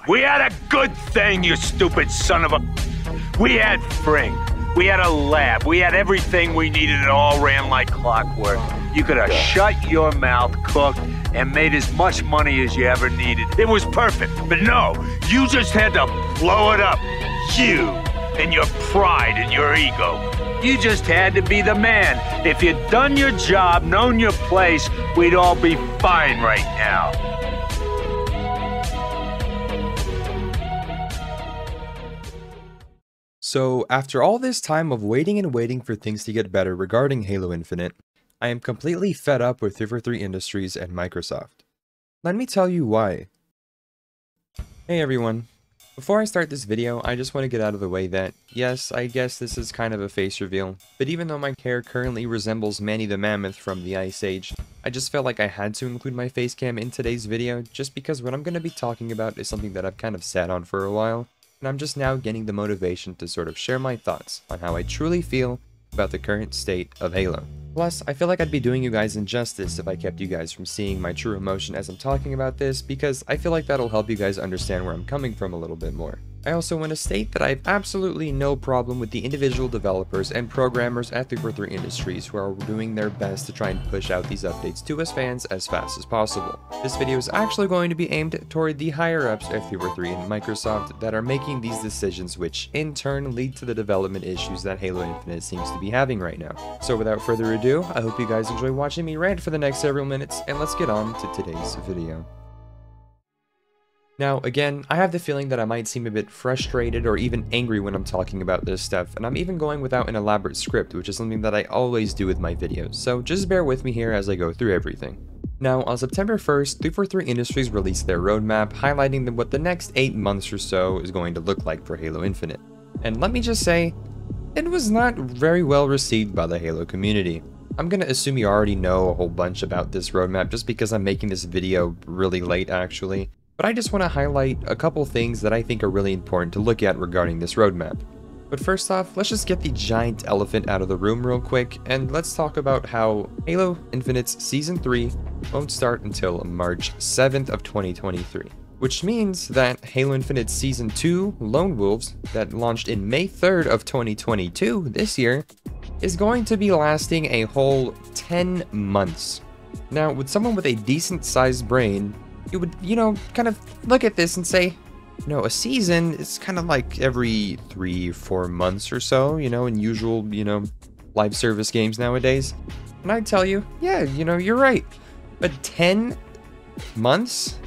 We had a good thing, you stupid son of a... We had Fring. We had a lab. We had everything we needed. It all ran like clockwork. You could have shut your mouth, cooked, and made as much money as you ever needed. It was perfect. But no, you just had to blow it up. You and your pride and your ego. You just had to be the man. If you'd done your job, known your place, we'd all be fine right now. So, after all this time of waiting and waiting for things to get better regarding Halo Infinite, I am completely fed up with 343 Industries and Microsoft. Let me tell you why. Hey everyone. Before I start this video, I just want to get out of the way that, yes, I guess this is kind of a face reveal, but even though my hair currently resembles Manny the Mammoth from the Ice Age, I just felt like I had to include my face cam in today's video, just because what I'm going to be talking about is something that I've kind of sat on for a while, and I'm just now getting the motivation to sort of share my thoughts on how I truly feel about the current state of Halo. Plus, I feel like I'd be doing you guys injustice if I kept you guys from seeing my true emotion as I'm talking about this, because I feel like that'll help you guys understand where I'm coming from a little bit more. I also want to state that I have absolutely no problem with the individual developers and programmers at 343 Industries who are doing their best to try and push out these updates to us fans as fast as possible. This video is actually going to be aimed toward the higher-ups at 343 and Microsoft that are making these decisions, which in turn lead to the development issues that Halo Infinite seems to be having right now. So without further ado, I hope you guys enjoy watching me rant for the next several minutes, and let's get on to today's video. Now, again, I have the feeling that I might seem a bit frustrated or even angry when I'm talking about this stuff, and I'm even going without an elaborate script, which is something that I always do with my videos, so just bear with me here as I go through everything. Now, on September 1st, 343 Industries released their roadmap, highlighting what the next 8 months or so is going to look like for Halo Infinite. And let me just say, it was not very well received by the Halo community. I'm gonna assume you already know a whole bunch about this roadmap just because I'm making this video really late actually. But I just want to highlight a couple things that I think are really important to look at regarding this roadmap. But first off, let's just get the giant elephant out of the room real quick, and let's talk about how Halo Infinite's Season 3 won't start until March 7th of 2023. Which means that Halo Infinite Season 2 Lone Wolves, that launched in May 3rd of 2022 this year, is going to be lasting a whole 10 months. Now, with someone with a decent sized brain, you would, kind of look at this and say, a season is kind of like every 3-4 months or so, in usual, live service games nowadays. And I'd tell you, yeah, you're right. But 10 months?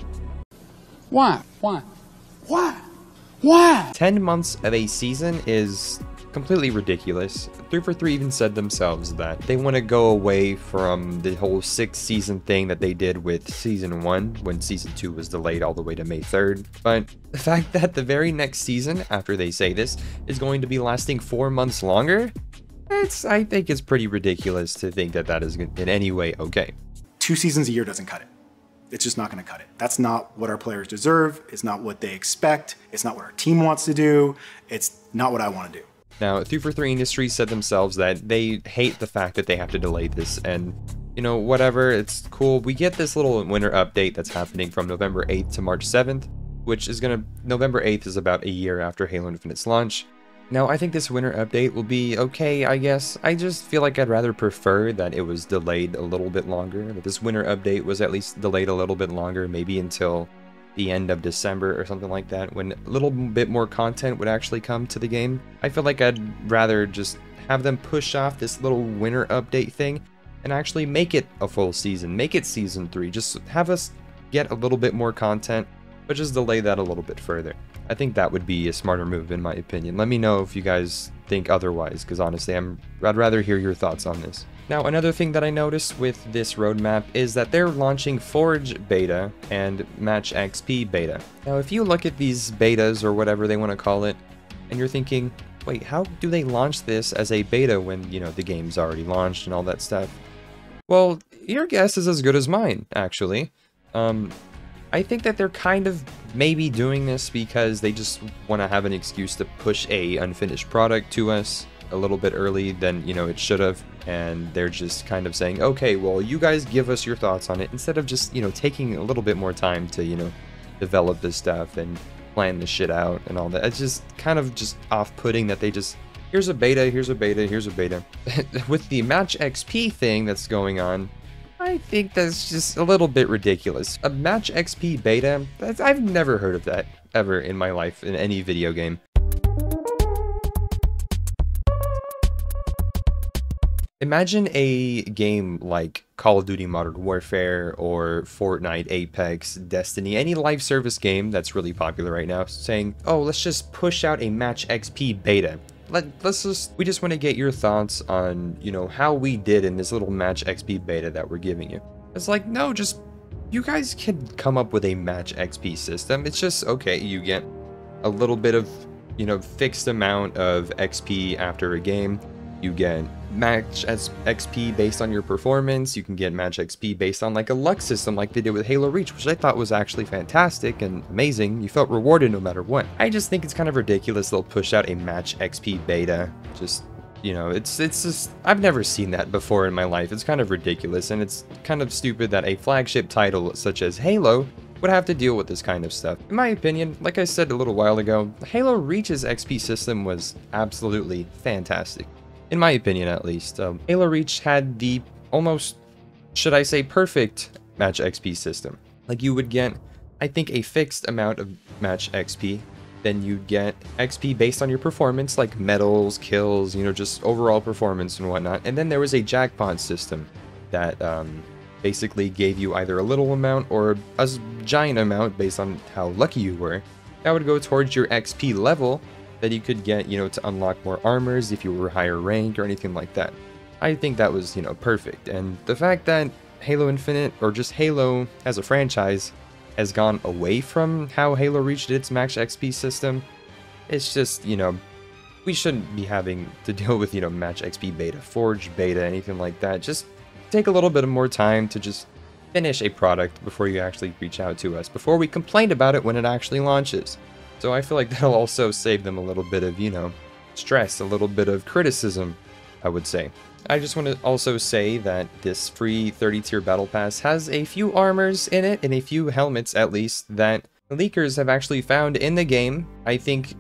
Why? 10 months of a season is completely ridiculous. 343 even said themselves that they want to go away from the whole 6-season thing that they did with Season 1 when Season 2 was delayed all the way to May 3rd. But the fact that the very next season, after they say this, is going to be lasting 4 months longer, I think it's pretty ridiculous to think that that is in any way okay. 2 seasons a year doesn't cut it. It's just not going to cut it. That's not what our players deserve. It's not what they expect. It's not what our team wants to do. It's not what I want to do. Now, 343 Industries said themselves that they hate the fact that they have to delay this, and, whatever, it's cool. We get this little winter update that's happening from November 8th to March 7th, which is November 8th is about a year after Halo Infinite's launch. Now, I think this winter update will be okay, I guess. I just feel like I'd rather prefer that it was delayed a little bit longer, that this winter update was at least delayed a little bit longer, maybe until the end of December or something like that, when a little bit more content would actually come to the game. I feel like I'd rather just have them push off this little winter update thing and actually make it a full season, make it Season 3, just have us get a little bit more content, but just delay that a little bit further. I think that would be a smarter move in my opinion. Let me know if you guys think otherwise, because honestly, I'd rather hear your thoughts on this. Now, another thing that I noticed with this roadmap is that they're launching Forge Beta and Match XP Beta. Now, if you look at these betas, or whatever they want to call it, and you're thinking, wait, how do they launch this as a beta when, the game's already launched and all that stuff? Well, your guess is as good as mine, actually. I think that they're kind of maybe doing this because they just want to have an excuse to push a unfinished product to us a little bit early than, it should have. And they're just kind of saying, okay, well, you guys give us your thoughts on it, instead of just, taking a little bit more time to, develop this stuff and, plan this shit out and all that. It's just kind of just off-putting that they just, here's a beta, here's a beta, here's a beta. With the Match XP thing that's going on, I think that's just a little bit ridiculous. A Match XP beta, I've never heard of that ever in my life in any video game. Imagine a game like Call of Duty Modern Warfare or Fortnite, Apex, Destiny, any live service game that's really popular right now, saying, oh, let's just push out a Match XP beta. We just want to get your thoughts on, you know, how we did in this little Match XP beta that we're giving you. It's like, no, just, you guys can come up with a Match XP system. It's just, okay, you get a little bit of, you know, fixed amount of XP after a game. You get Match XP based on your performance. You can get Match XP based on like a luck system like they did with Halo Reach, which I thought was actually fantastic and amazing. You felt rewarded no matter what. I just think it's kind of ridiculous they'll push out a Match XP beta. Just, you know, it's just, I've never seen that before in my life. It's kind of ridiculous, and it's kind of stupid that a flagship title such as Halo would have to deal with this kind of stuff. In my opinion, like I said a little while ago, Halo Reach's XP system was absolutely fantastic. In my opinion, at least. Halo Reach had the almost, should I say, perfect Match XP system. Like, you would get, I think, a fixed amount of Match XP. Then you'd get XP based on your performance, like medals, kills, you know, just overall performance and whatnot. And then there was a jackpot system that basically gave you either a little amount or a giant amount based on how lucky you were. That would go towards your XP level that you could get, you know, to unlock more armors if you were higher rank or anything like that. I think that was, you know, perfect. And the fact that Halo Infinite, or just Halo as a franchise, has gone away from how Halo Reach did its Match XP system, it's just, you know, we shouldn't be having to deal with, you know, Match XP beta, Forge beta, anything like that. Just take a little bit more time to just finish a product before you actually reach out to us, before we complain about it when it actually launches. So I feel like that'll also save them a little bit of, you know, stress, a little bit of criticism, I would say. I just want to also say that this free 30-tier battle pass has a few armors in it, and a few helmets at least, that leakers have actually found in the game. I think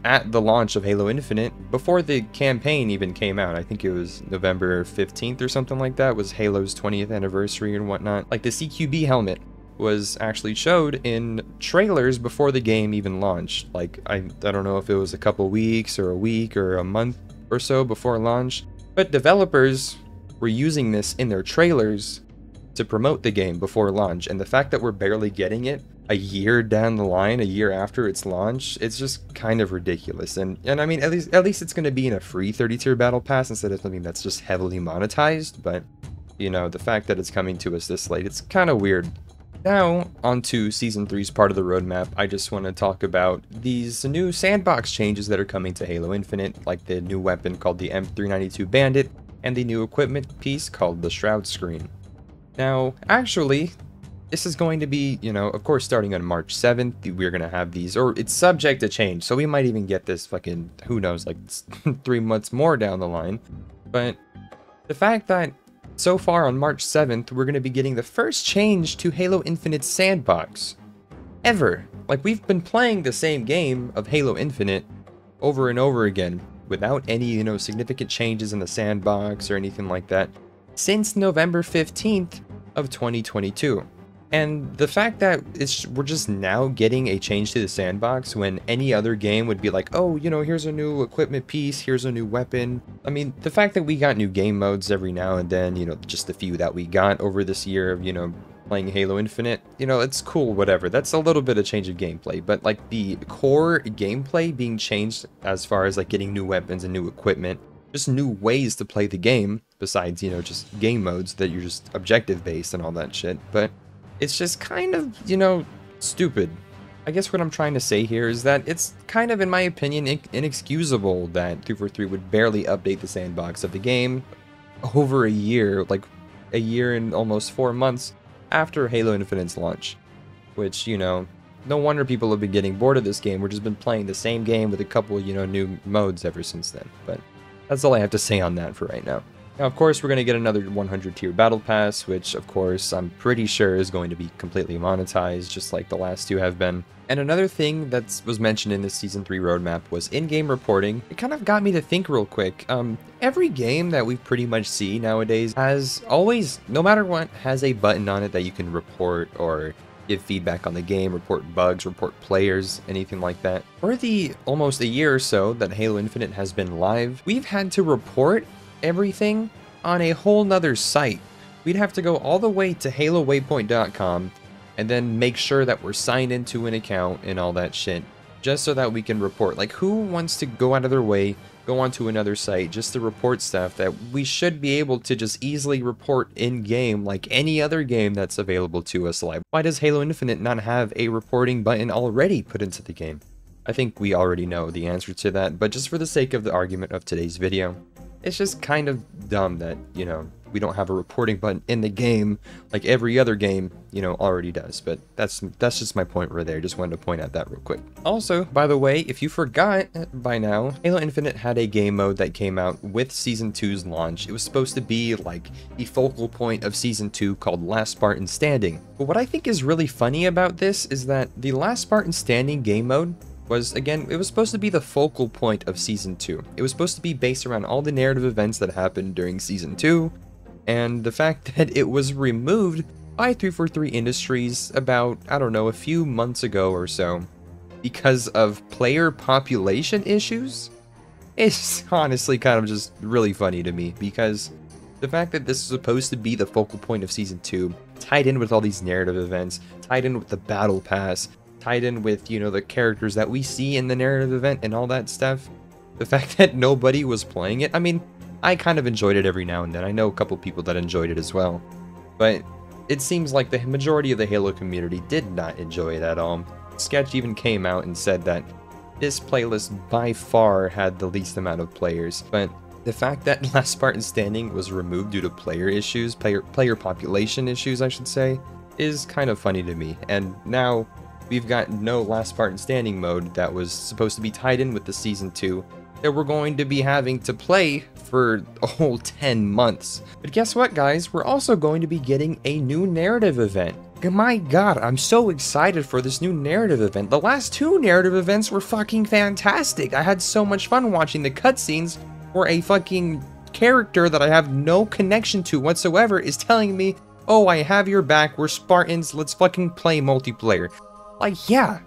at the launch of Halo Infinite, before the campaign even came out, I think it was November 15th or something like that, was Halo's 20th anniversary and whatnot. Like, the CQB helmet was actually showed in trailers before the game even launched. Like, I don't know if it was a couple weeks or a week or a month or so before launch, but developers were using this in their trailers to promote the game before launch. And the fact that we're barely getting it a year down the line, a year after its launch, it's just kind of ridiculous. And I mean, at least it's going to be in a free 30-tier battle pass instead of something that's just heavily monetized. But, you know, the fact that it's coming to us this late, it's kind of weird. Now, on to Season 3's part of the roadmap. I just want to talk about these new sandbox changes that are coming to Halo Infinite, like the new weapon called the M392 Bandit, and the new equipment piece called the Shroud Screen. Now, actually, this is going to be, you know, of course, starting on March 7th, we're going to have these, or it's subject to change, so we might even get this fucking, who knows, like 3 months more down the line. But the fact that so far on March 7th, we're going to be getting the first change to Halo Infinite's sandbox ever. Like, we've been playing the same game of Halo Infinite over and over again without any, you know, significant changes in the sandbox or anything like that since November 15th of 2022. And the fact that we're just now getting a change to the sandbox when any other game would be like, oh, you know, here's a new equipment piece, here's a new weapon. I mean, the fact that we got new game modes every now and then, you know, just the few that we got over this year of, you know, playing Halo Infinite, you know, it's cool, whatever. That's a little bit of change of gameplay, but like the core gameplay being changed as far as like getting new weapons and new equipment, just new ways to play the game besides, you know, just game modes that you're just objective based and all that shit. But it's just kind of, you know, stupid. I guess what I'm trying to say here is that it's kind of, in my opinion, inexcusable that 343 would barely update the sandbox of the game over a year, like a year and almost 4 months after Halo Infinite's launch. Which, you know, no wonder people have been getting bored of this game. We've just been playing the same game with a couple, you know, new modes ever since then. But that's all I have to say on that for right now. Now, of course, we're going to get another 100 tier battle pass, which, of course, I'm pretty sure is going to be completely monetized, just like the last two have been. And another thing that was mentioned in this Season 3 roadmap was in-game reporting. It kind of got me to think real quick. Every game that we pretty much see nowadays has always, no matter what, has a button on it that you can report or give feedback on the game, report bugs, report players, anything like that. For the almost a year or so that Halo Infinite has been live, we've had to report everything on a whole nother site. We'd have to go all the way to halowaypoint.com and then make sure that we're signed into an account and all that shit, just so that we can report. Like, who wants to go out of their way, go onto another site just to report stuff that we should be able to just easily report in-game like any other game that's available to us live? Why does Halo Infinite not have a reporting button already put into the game? I think we already know the answer to that, but just for the sake of the argument of today's video, it's just kind of dumb that, you know, we don't have a reporting button in the game like every other game, you know, already does. But that's just my point right there. Just wanted to point out that real quick. Also, by the way, if you forgot by now, Halo Infinite had a game mode that came out with Season 2's launch. It was supposed to be like the focal point of Season 2 called Last Spartan Standing. But what I think is really funny about this is that the Last Spartan Standing game mode was, again, it was supposed to be the focal point of Season 2. It was supposed to be based around all the narrative events that happened during Season 2, and the fact that it was removed by 343 Industries about, I don't know, a few months ago or so, because of player population issues, is honestly kind of just really funny to me, because the fact that this is supposed to be the focal point of Season 2, tied in with all these narrative events, tied in with the Battle Pass, tied in with, you know, the characters that we see in the narrative event and all that stuff. The fact that nobody was playing it, I mean, I kind of enjoyed it every now and then. I know a couple people that enjoyed it as well. But it seems like the majority of the Halo community did not enjoy it at all. Sketch even came out and said that this playlist by far had the least amount of players. But the fact that Last Spartan Standing was removed due to player issues, player population issues, I should say, is kind of funny to me. And now we've got no Last Spartan Standing mode that was supposed to be tied in with the Season 2 that we're going to be having to play for a whole 10 months. But guess what, guys? We're also going to be getting a new narrative event. My god, I'm so excited for this new narrative event. The last two narrative events were fucking fantastic. I had so much fun watching the cutscenes where a fucking character that I have no connection to whatsoever is telling me, oh, I have your back, we're Spartans, let's fucking play multiplayer. Like, yeah,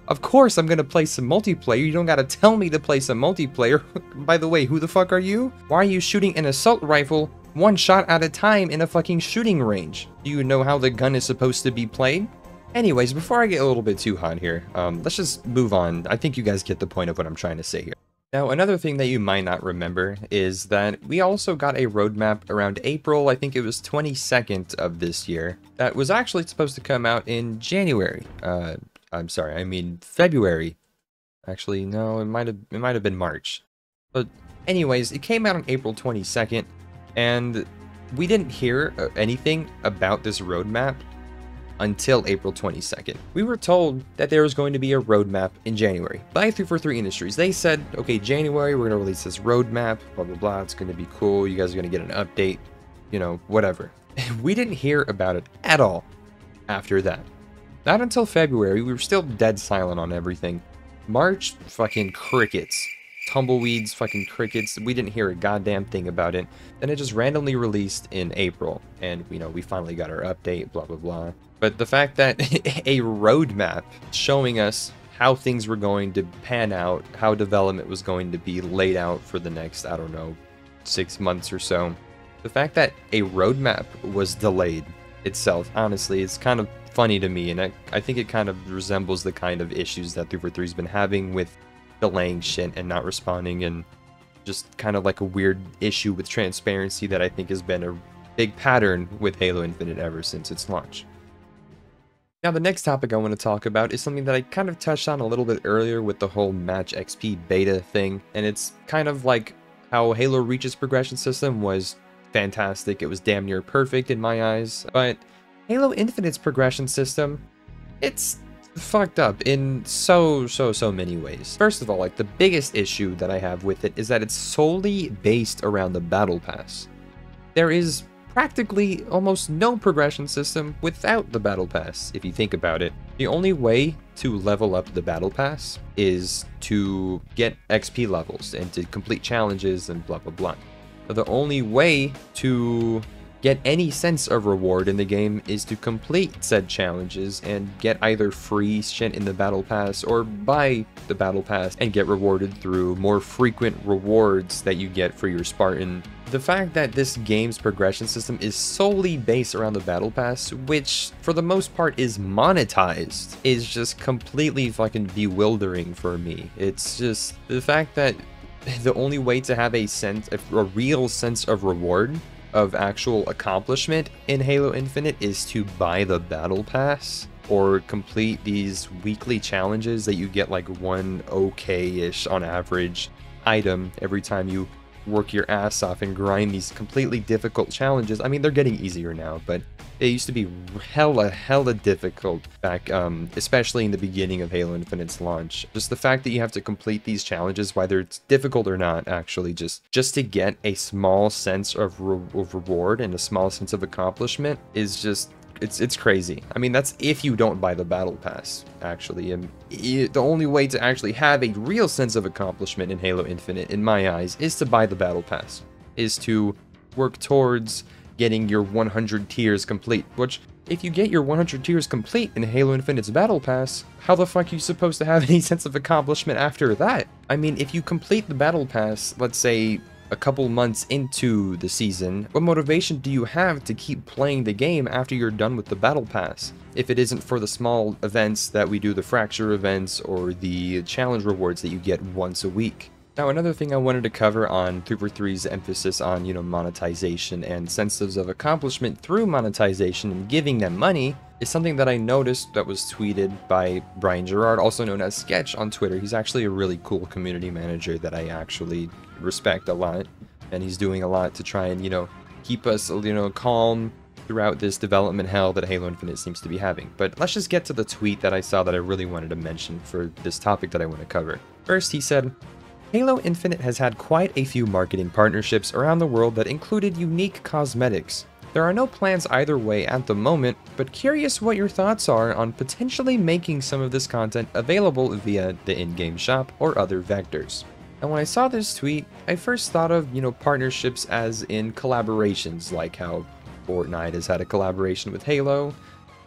of course I'm gonna play some multiplayer. You don't gotta tell me to play some multiplayer. By the way, who the fuck are you? Why are you shooting an assault rifle one shot at a time in a fucking shooting range? Do you know how the gun is supposed to be played? Anyways, before I get a little bit too hot here, let's just move on. I think you guys get the point of what I'm trying to say here. Now, another thing that you might not remember is that we also got a roadmap around April, I think it was 22nd of this year, that was actually supposed to come out in January. I'm sorry, I mean February. Actually, no, it might have been March. But anyways, it came out on April 22nd, and we didn't hear anything about this roadmap until April 22nd. We were told that there was going to be a roadmap in January by 343 Industries. They said, okay, January, we're going to release this roadmap, blah, blah, blah. It's going to be cool. You guys are going to get an update, you know, whatever. We didn't hear about it at all after that. Not until February. We were still dead silent on everything. March, fucking crickets. Tumbleweeds, fucking crickets. We didn't hear a goddamn thing about it. Then it just randomly released in April. And, you know, we finally got our update, blah, blah, blah. But the fact that a roadmap showing us how things were going to pan out, how development was going to be laid out for the next, I don't know, 6 months or so. The fact that a roadmap was delayed itself, honestly, it's kind of funny to me. And I think it kind of resembles the kind of issues that 343's been having with delaying shit and not responding, and just kind of like a weird issue with transparency that I think has been a big pattern with Halo Infinite ever since its launch. Now, the next topic I want to talk about is something that I kind of touched on a little bit earlier with the whole Match XP beta thing, and it's kind of like how Halo Reach's progression system was fantastic. It was damn near perfect in my eyes, but Halo Infinite's progression system, it's fucked up in so many ways. First of all, like, the biggest issue that I have with it is that it's solely based around the Battle Pass. there is practically almost no progression system without the Battle Pass, if you think about it. The only way to level up the Battle Pass is to get XP levels and to complete challenges and blah blah blah. The only way to get any sense of reward in the game is to complete said challenges and get either free shit in the Battle Pass or buy the Battle Pass and get rewarded through more frequent rewards that you get for your Spartan. The fact that this game's progression system is solely based around the Battle Pass, which for the most part is monetized, is just completely fucking bewildering for me. It's just the fact that the only way to have a real sense of reward, of actual accomplishment in Halo Infinite, is to buy the Battle Pass or complete these weekly challenges that you get like one okay-ish on average item every time you work your ass off and grind these completely difficult challenges. I mean, they're getting easier now, but they used to be hella difficult back, especially in the beginning of Halo Infinite's launch. Just the fact that you have to complete these challenges, whether it's difficult or not, actually, just to get a small sense of reward and a small sense of accomplishment is just, it's crazy. I mean, that's if you don't buy the Battle Pass, actually. And the only way to actually have a real sense of accomplishment in Halo Infinite, in my eyes, is to buy the Battle Pass. Is to work towards getting your 100 tiers complete. Which, if you get your 100 tiers complete in Halo Infinite's Battle Pass, how the fuck are you supposed to have any sense of accomplishment after that? I mean, if you complete the Battle Pass, let's say, a couple months into the season, what motivation do you have to keep playing the game after you're done with the Battle Pass? If it isn't for the small events that we do, the Fracture events or the challenge rewards that you get once a week. Now, another thing I wanted to cover on 343's emphasis on, monetization and senses of accomplishment through monetization and giving them money is something that I noticed that was tweeted by Brian Gerard, also known as Sketch on Twitter. He's actually a really cool community manager that I actually respect a lot, and he's doing a lot to try and, keep us, calm throughout this development hell that Halo Infinite seems to be having. But let's just get to the tweet that I saw that I really wanted to mention for this topic that I want to cover. First, he said, Halo Infinite has had quite a few marketing partnerships around the world that included unique cosmetics. There are no plans either way at the moment, but curious what your thoughts are on potentially making some of this content available via the in-game shop or other vectors. And when I saw this tweet, I first thought of, partnerships as in collaborations, like how Fortnite has had a collaboration with Halo,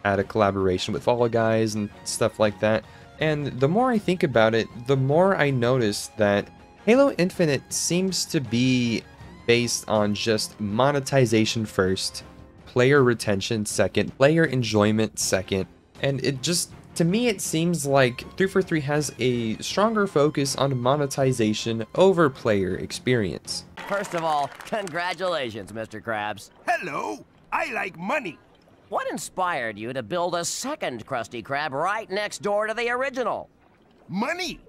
had a collaboration with Fall Guys and stuff like that. And the more I think about it, the more I notice that Halo Infinite seems to be based on just monetization first, player retention second, player enjoyment second, and it just, to me, it seems like 343 has a stronger focus on monetization over player experience. First of all, congratulations, Mr. Krabs. Hello, I like money. What inspired you to build a second Krusty Krab right next door to the original? Money.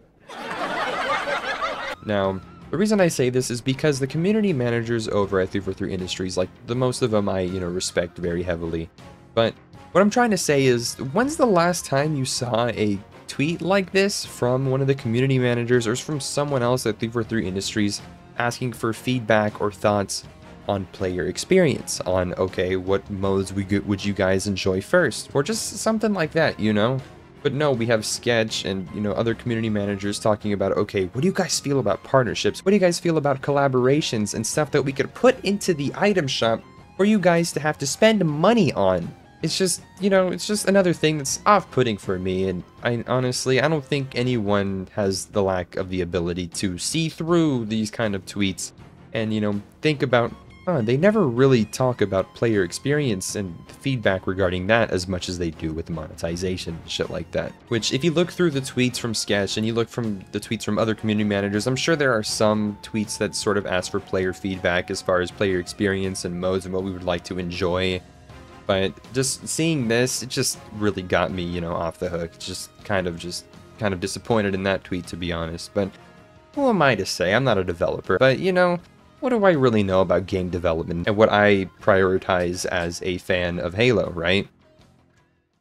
Now, the reason I say this is because the community managers over at 343 Industries, like the most of them I, respect very heavily. But what I'm trying to say is, when's the last time you saw a tweet like this from one of the community managers or from someone else at 343 Industries asking for feedback or thoughts on player experience, on, okay, what modes would you guys enjoy first, or just something like that, But no, we have Sketch and, other community managers talking about, okay, what do you guys feel about partnerships? What do you guys feel about collaborations and stuff that we could put into the item shop for you guys to have to spend money on? It's just, it's just another thing that's off-putting for me, and honestly, I don't think anyone has the lack of the ability to see through these kind of tweets and, think about, they never really talk about player experience and feedback regarding that as much as they do with monetization and shit like that. Which, if you look through the tweets from Sketch and you look from the tweets from other community managers, I'm sure there are some tweets that sort of ask for player feedback as far as player experience and modes and what we would like to enjoy. But just seeing this, it just really got me, off the hook. Just kind of disappointed in that tweet, to be honest. But who am I to say? I'm not a developer. But, what do I really know about game development and what I prioritize as a fan of Halo, right?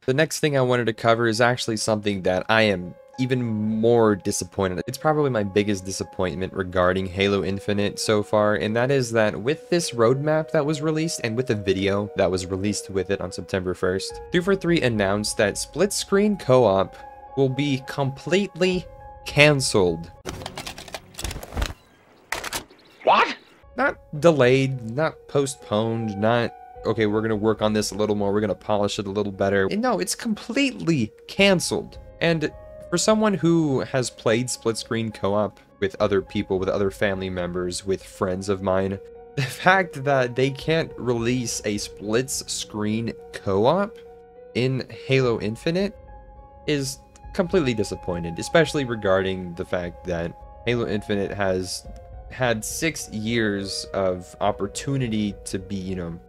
The next thing I wanted to cover is actually something that I am even more disappointed. It's probably my biggest disappointment regarding Halo Infinite so far, and that is that with this roadmap that was released and with the video that was released with it on September 1st, 343 announced that split screen co-op will be completely cancelled. What? Not delayed, not postponed, not, okay, we're gonna work on this a little more, we're gonna polish it a little better. No, it's completely cancelled. And for someone who has played split screen co-op with other people, with other family members, with friends of mine, the fact that they can't release a split screen co-op in Halo Infinite is completely disappointed, especially regarding the fact that Halo Infinite has had 6 years of opportunity to be, you know,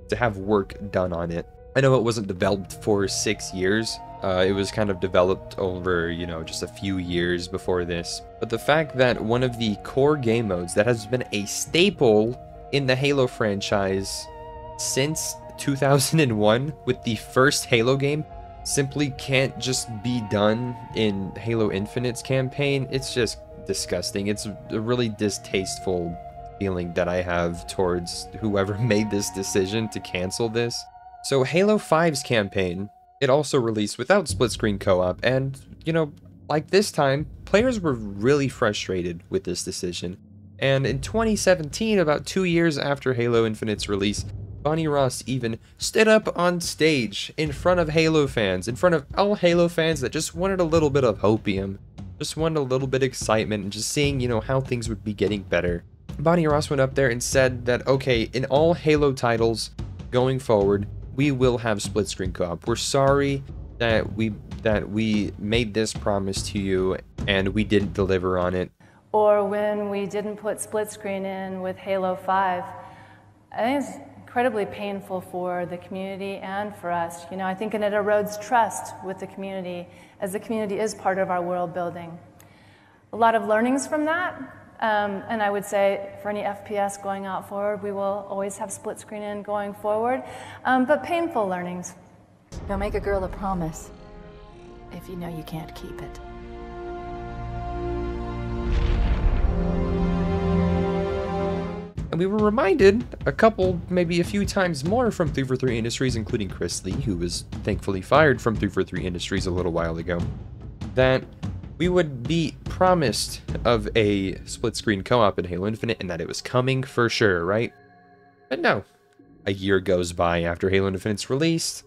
to have work done on it. I know it wasn't developed for 6 years. It was kind of developed over, you know, just a few years before this. But the fact that one of the core game modes that has been a staple in the Halo franchise since 2001 with the first Halo game simply can't just be done in Halo Infinite's campaign, it's just disgusting. It's a really distasteful feeling that I have towards whoever made this decision to cancel this. So Halo 5's campaign, it also released without split screen co-op, and, you know, like this time, players were really frustrated with this decision. And in 2017, about 2 years after Halo Infinite's release, Bonnie Ross even stood up on stage in front of Halo fans, in front of all Halo fans that just wanted a little bit of hopium, just wanted a little bit of excitement, and just seeing, you know, how things would be getting better. Bonnie Ross went up there and said that, okay, in all Halo titles going forward, we will have split screen co-op. We're sorry that we made this promise to you and we didn't deliver on it. Or when we didn't put split screen in with Halo 5, I think it's incredibly painful for the community and for us. You know, I think it erodes trust with the community, as the community is part of our world building. A lot of learnings from that, and I would say for any FPS going out forward, we will always have split screen in going forward, but painful learnings. Don't make a girl a promise if you know you can't keep it. And we were reminded a couple, maybe a few times more from 343 Industries, including Chris Lee, who was thankfully fired from 343 Industries a little while ago, that we would be promised of a split screen co-op in Halo Infinite and that it was coming for sure, right? But no. A year goes by after Halo Infinite's released.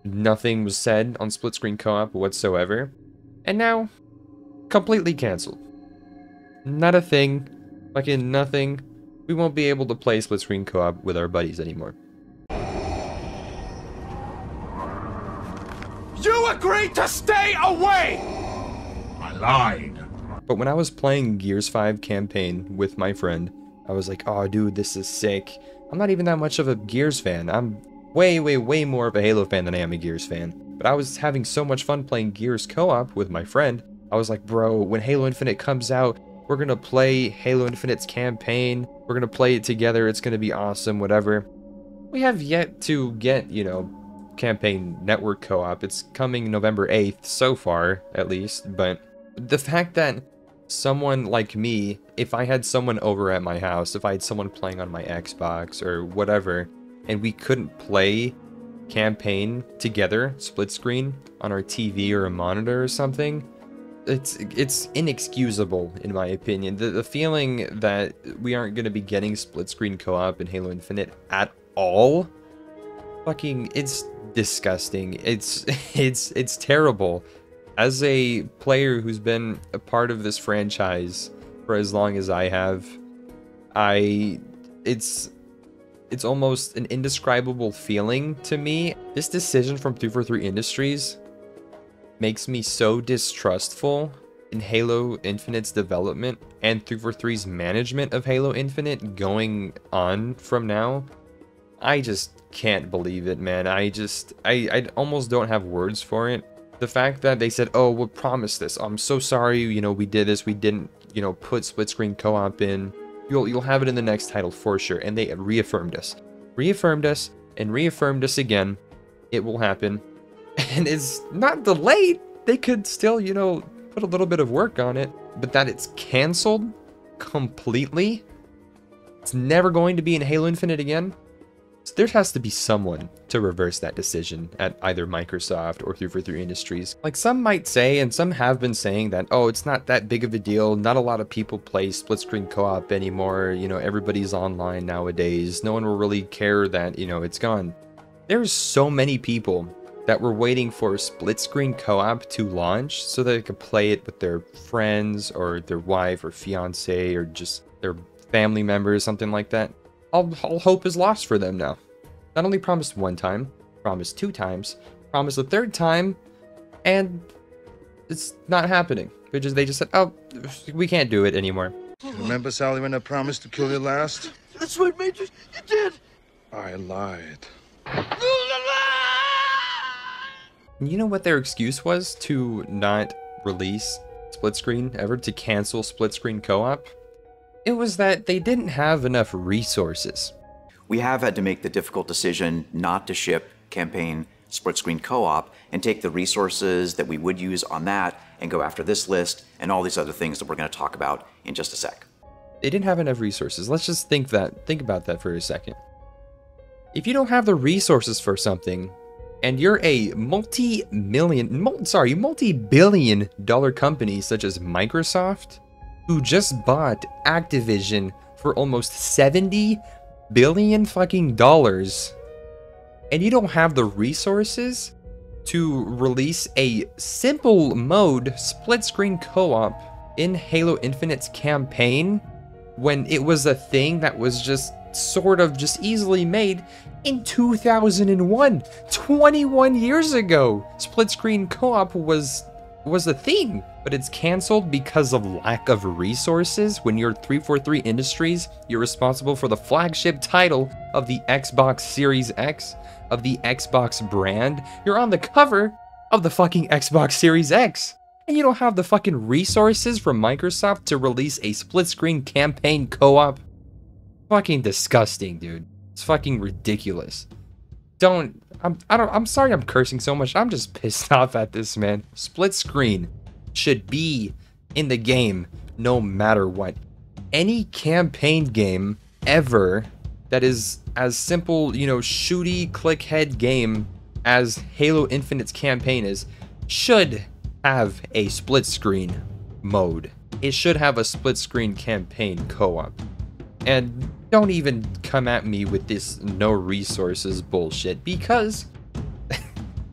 Nothing was said on split screen co-op whatsoever. And now, completely canceled. Not a thing. Fucking nothing. We won't be able to play split screen co-op with our buddies anymore. You agreed to stay away! I lied. But when I was playing Gears 5 campaign with my friend, I was like, oh dude, this is sick. I'm not even that much of a Gears fan. I'm way more of a Halo fan than I am a Gears fan. But I was having so much fun playing Gears co-op with my friend. I was like, bro, when Halo Infinite comes out, we're gonna play Halo Infinite's campaign. We're gonna play it together. It's gonna be awesome, whatever. We have yet to get, you know, campaign network co-op. It's coming November 8th, so far, at least. But the fact that someone like me, if I had someone over at my house, if I had someone playing on my Xbox or whatever, and we couldn't play campaign together, split screen, on our TV or a monitor or something, it's inexcusable in my opinion. The feeling that we aren't going to be getting split screen co-op in Halo Infinite at all, fucking, it's disgusting. It's terrible. As a player who's been a part of this franchise for as long as I have, it's almost an indescribable feeling to me. This decision from 343 Industries makes me so distrustful in Halo Infinite's development and 343's management of Halo Infinite going on from now. I just can't believe it, man. I almost don't have words for it. The fact that they said, oh, we'll promise this. I'm so sorry, you know, we did this. We didn't, you know, put split screen co-op in. You'll have it in the next title for sure. And they reaffirmed us. Reaffirmed us and reaffirmed us again. It will happen. And it's not delayed. They could still, you know, put a little bit of work on it, but that it's canceled completely, it's never going to be in Halo Infinite again. So there has to be someone to reverse that decision at either Microsoft or 343 Industries. Like some might say, and some have been saying that, oh, it's not that big of a deal. Not a lot of people play split screen co-op anymore. You know, everybody's online nowadays. No one will really care that, you know, it's gone. There's so many people that were waiting for split screen co-op to launch so that they could play it with their friends or their wife or fiance or just their family members, something like that. All hope is lost for them now. Not only promised one time, promised 2 times, promised a 3rd time, and it's not happening. They just said, oh, we can't do it anymore. Remember, Sally, when I promised to kill you last? That's right, Major. You did. I lied. You know what their excuse was to not release split screen ever, to cancel split screen co-op? It was that they didn't have enough resources. We have had to make the difficult decision not to ship campaign split screen co-op and take the resources that we would use on that and go after this list and all these other things that we're going to talk about in just a sec. They didn't have enough resources. Let's just think about that for a second. If you don't have the resources for something, and you're a multi-billion dollar company such as Microsoft, who just bought Activision for almost $70 billion fucking dollars, and you don't have the resources to release a simple mode split screen co-op in Halo Infinite's campaign when it was a thing that was just sort of just easily made in 2001, 21 years ago. Split screen co-op was a thing, but it's canceled because of lack of resources. When you're 343 Industries, you're responsible for the flagship title of the Xbox Series X, of the Xbox brand. You're on the cover of the fucking Xbox Series X, and you don't have the fucking resources from Microsoft to release a split screen campaign co-op. Fucking disgusting, dude. It's fucking ridiculous. I'm sorry I'm cursing so much. I'm just pissed off at this, man. Split screen should be in the game no matter what. Any campaign game ever that is as simple, you know, shooty click head game as Halo Infinite's campaign is, should have a split screen mode. It should have a split screen campaign co-op. And don't even come at me with this no resources bullshit, because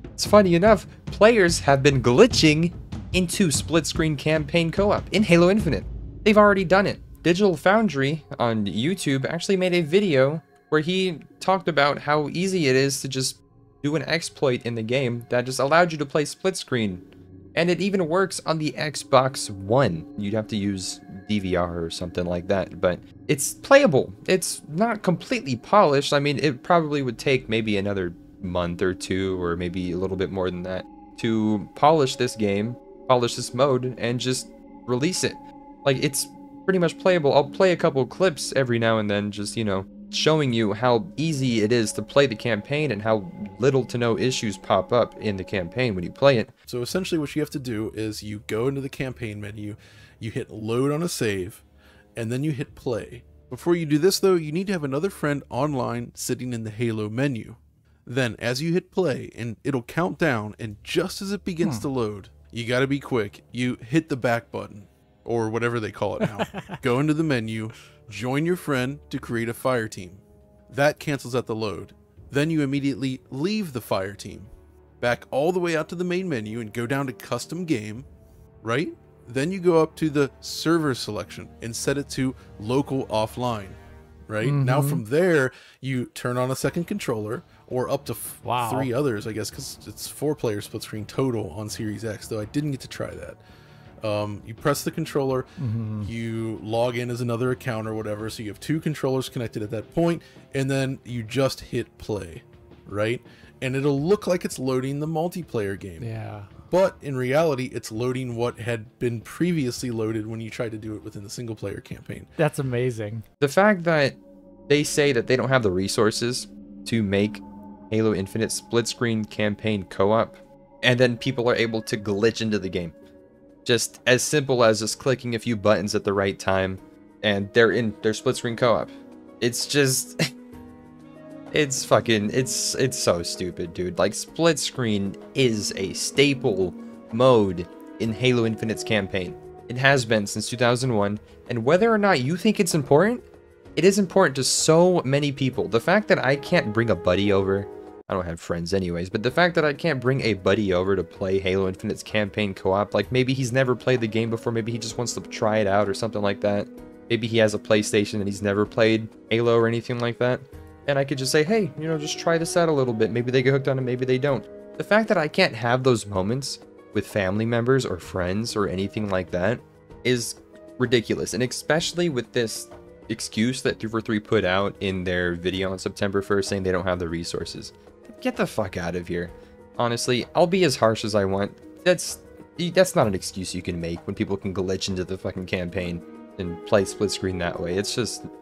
it's funny enough, players have been glitching into split screen campaign co-op in Halo Infinite. They've already done it. Digital Foundry on YouTube actually made a video where he talked about how easy it is to just do an exploit in the game that just allowed you to play split screen. And it even works on the Xbox One. You'd have to use DVR or something like that, but it's playable. It's not completely polished. I mean, it probably would take maybe another month or 2, or maybe a little bit more than that, to polish this game, polish this mode, and just release it. Like, it's pretty much playable. I'll play a couple clips every now and then, just, you know, showing you how easy it is to play the campaign and how little to no issues pop up in the campaign when you play it. So essentially what you have to do is you go into the campaign menu, you hit load on a save, and then you hit play. Before you do this though, you need to have another friend online sitting in the Halo menu. Then as you hit play, and it'll count down, and just as it begins to load, you gotta be quick, you hit the back button, or whatever they call it now. Go into the menu, join your friend to create a fire team. That cancels out the load. Then you immediately leave the fire team, back all the way out to the main menu and go down to custom game, right? Then you go up to the server selection and set it to local offline, right? Now from there, you turn on a second controller, or up to 3 others, I guess, because it's 4-player split screen total on Series X, though I didn't get to try that. You press the controller, you log in as another account or whatever, so you have 2 controllers connected at that point, and then you just hit play, right? And it'll look like it's loading the multiplayer game. Yeah. But in reality, it's loading what had been previously loaded when you tried to do it within the single-player campaign. That's amazing. The fact that they say that they don't have the resources to make Halo Infinite split-screen campaign co-op, and then people are able to glitch into the game. Just as simple as just clicking a few buttons at the right time, and they're in their split screen co-op. It's just, it's so stupid, dude. Like, split screen is a staple mode in Halo Infinite's campaign. It has been since 2001, and whether or not you think it's important, it is important to so many people. The fact that I can't bring a buddy over, I don't have friends anyways, but the fact that I can't bring a buddy over to play Halo Infinite's campaign co-op, like maybe he's never played the game before, maybe he just wants to try it out or something like that. Maybe he has a PlayStation and he's never played Halo or anything like that. And I could just say, hey, you know, just try this out a little bit. Maybe they get hooked on it, maybe they don't. The fact that I can't have those moments with family members or friends or anything like that is ridiculous. And especially with this excuse that 343 put out in their video on September 1st saying they don't have the resources. Get the fuck out of here. Honestly, I'll be as harsh as I want. That's not an excuse you can make when people can glitch into the fucking campaign and play split screen that way. It's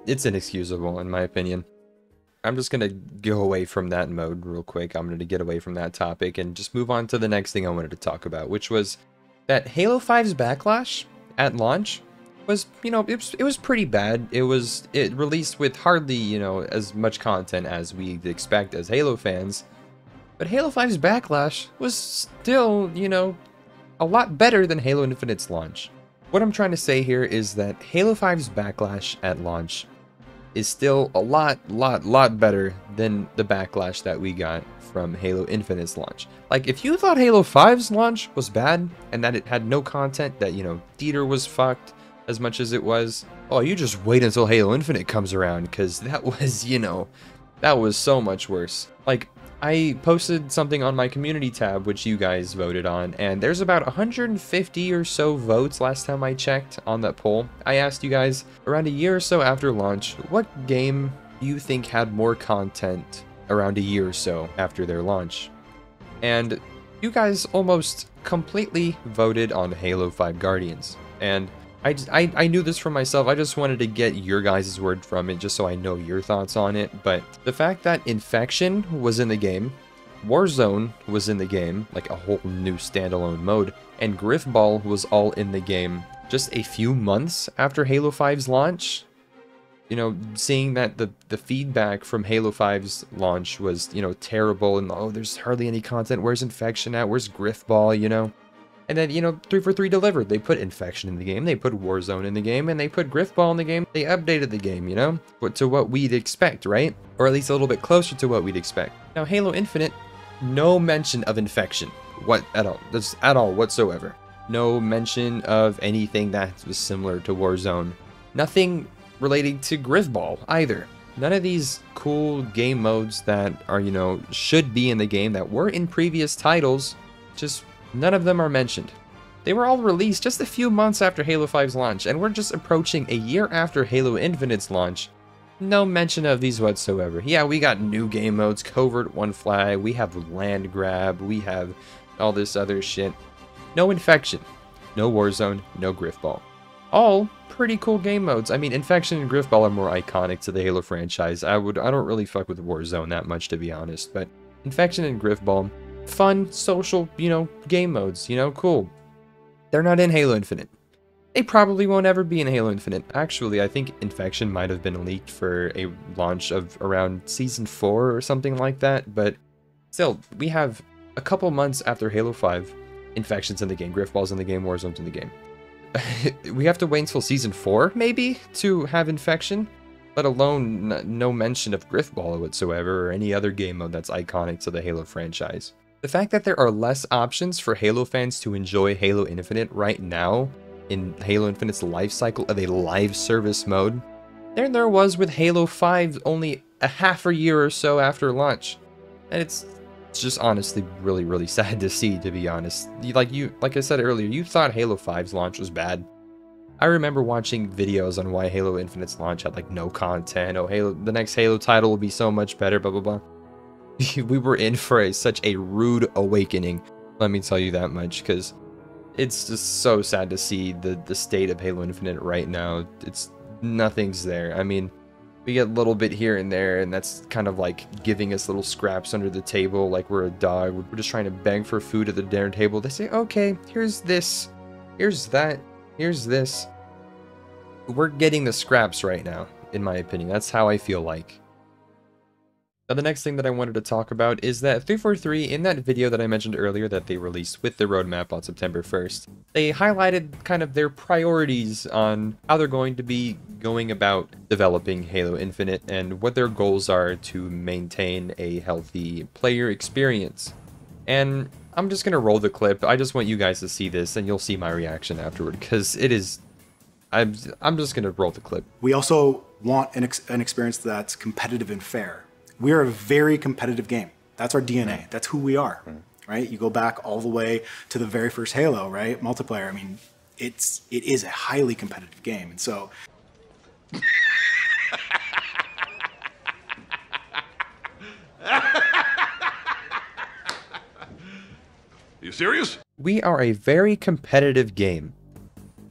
inexcusable in my opinion. I'm just gonna go away from that mode real quick. I'm gonna get away from that topic and just move on to the next thing I wanted to talk about, which was that Halo 5's backlash at launch was, you know, it was pretty bad. It released with hardly, you know, as much content as we'd expect as Halo fans. But Halo 5's backlash was still, you know, a lot better than Halo Infinite's launch. What I'm trying to say here is that Halo 5's backlash at launch is still a lot better than the backlash that we got from Halo Infinite's launch. Like, if you thought Halo 5's launch was bad and that it had no content, that, you know, theater was fucked as much as it was, oh, you just wait until Halo Infinite comes around, because that was, you know, that was so much worse. Like, I posted something on my community tab, which you guys voted on, and there's about 150 or so votes last time I checked on that poll. I asked you guys, around a year or so after launch, what game do you think had more content around a year or so after their launch? And you guys almost completely voted on Halo 5 Guardians. And I knew this for myself. I just wanted to get your guys' word from it just so I know your thoughts on it. But the fact that Infection was in the game, Warzone was in the game, like a whole new standalone mode, and Griffball was all in the game just a few months after Halo 5's launch. You know, seeing that the feedback from Halo 5's launch was, you know, terrible, and oh, there's hardly any content. Where's Infection at? Where's Griffball, you know? And then, you know, 343 delivered. They put Infection in the game, they put Warzone in the game, and they put Griffball in the game. They updated the game, you know, to what we'd expect, right? Or at least a little bit closer to what we'd expect. Now, Halo Infinite, no mention of Infection. What at all? That's at all whatsoever. No mention of anything that was similar to Warzone. Nothing relating to Griffball either. None of these cool game modes that are, you know, should be in the game that were in previous titles, just none of them are mentioned. They were all released just a few months after Halo 5's launch, and we're just approaching a year after Halo Infinite's launch. No mention of these whatsoever. Yeah, we got new game modes, Covert One Flag, we have Land Grab, we have all this other shit. No Infection, no Warzone, no Griffball. All pretty cool game modes. I mean, Infection and Griffball are more iconic to the Halo franchise. I don't really fuck with Warzone that much, to be honest, but Infection and Griffball, fun, social, you know, game modes, you know, cool. They're not in Halo Infinite. They probably won't ever be in Halo Infinite. Actually, I think Infection might have been leaked for a launch of around Season 4 or something like that, but still, we have a couple months after Halo 5, Infection's in the game, Griffball's in the game, Warzone's in the game. We have to wait until Season 4, maybe, to have Infection? Let alone no mention of Griffball whatsoever, or any other game mode that's iconic to the Halo franchise. The fact that there are less options for Halo fans to enjoy Halo Infinite right now, in Halo Infinite's life cycle of a live service mode, there was with Halo 5 only a half a year or so after launch. And it's just honestly really sad to see, to be honest. Like I said earlier, you thought Halo 5's launch was bad. I remember watching videos on why Halo Infinite's launch had like no content. Oh, the next Halo title will be so much better, blah blah blah. We were in for such a rude awakening, let me tell you that much, because it's just so sad to see the state of Halo Infinite right now. Nothing's there. I mean, we get a little bit here and there, and that's kind of like giving us little scraps under the table, like we're a dog. We're just trying to beg for food at the dinner table. They say, okay, here's this here's that, here's this. We're getting the scraps right now, in my opinion. That's how I feel like. Now, the next thing that I wanted to talk about is that 343, in that video that I mentioned earlier that they released with the roadmap on September 1st, they highlighted kind of their priorities on how they're going to be going about developing Halo Infinite and what their goals are to maintain a healthy player experience. And I'm just going to roll the clip. I just want you guys to see this, and you'll see my reaction afterward, because it is... I'm just going to roll the clip. We also want an experience that's competitive and fair. We're a very competitive game. That's our DNA. That's who we are, right? You go back all the way to the very first Halo, right? Multiplayer. I mean, it is a highly competitive game. And so... You serious? We are a very competitive game.